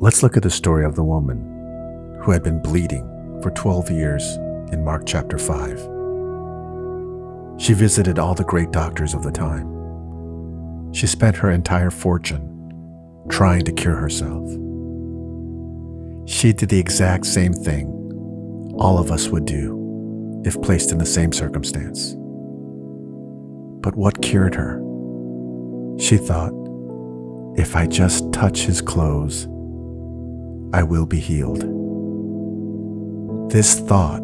Let's look at the story of the woman who had been bleeding for 12 years in Mark chapter 5. She visited all the great doctors of the time. She spent her entire fortune trying to cure herself. She did the exact same thing all of us would do if placed in the same circumstance. But what cured her? She thought, if I just touch his clothes, I will be healed. This thought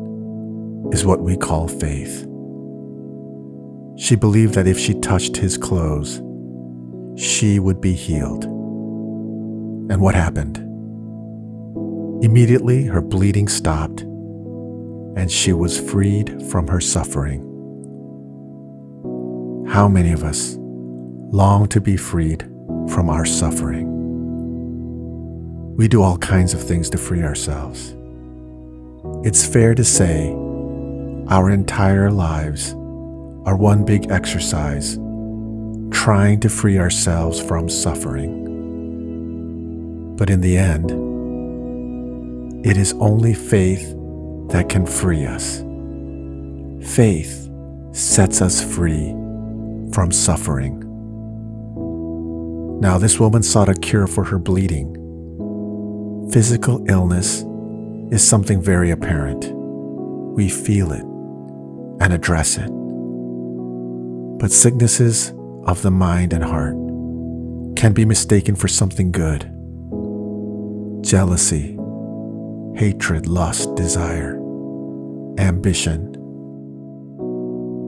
is what we call faith. She believed that if she touched his clothes, she would be healed. And what happened? Immediately, her bleeding stopped, and she was freed from her suffering. How many of us long to be freed from our suffering? We do all kinds of things to free ourselves. It's fair to say our entire lives are one big exercise trying to free ourselves from suffering. But in the end, it is only faith that can free us. Faith sets us free from suffering. Now, this woman sought a cure for her bleeding. Physical illness is something very apparent. We feel it and address it. But sicknesses of the mind and heart can be mistaken for something good. Jealousy, hatred, lust, desire, ambition.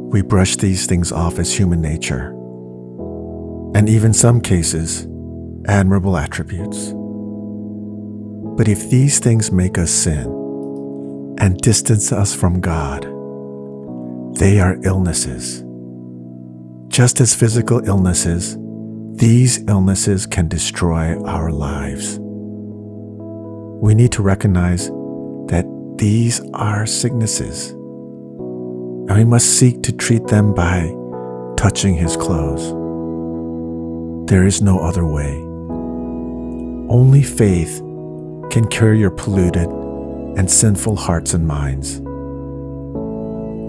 We brush these things off as human nature, and even some cases, admirable attributes. But if these things make us sin and distance us from God, they are illnesses. Just as physical illnesses, these illnesses can destroy our lives. We need to recognize that these are sicknesses, and we must seek to treat them by touching his clothes. There is no other way. Only faith can cure your polluted and sinful hearts and minds.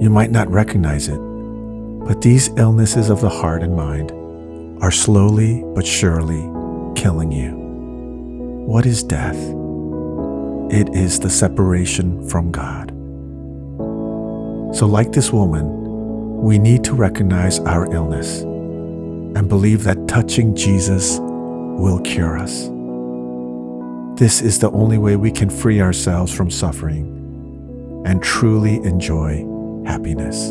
You might not recognize it, but these illnesses of the heart and mind are slowly but surely killing you. What is death? It is the separation from God. So like this woman, we need to recognize our illness and believe that touching Jesus will cure us. This is the only way we can free ourselves from suffering and truly enjoy happiness.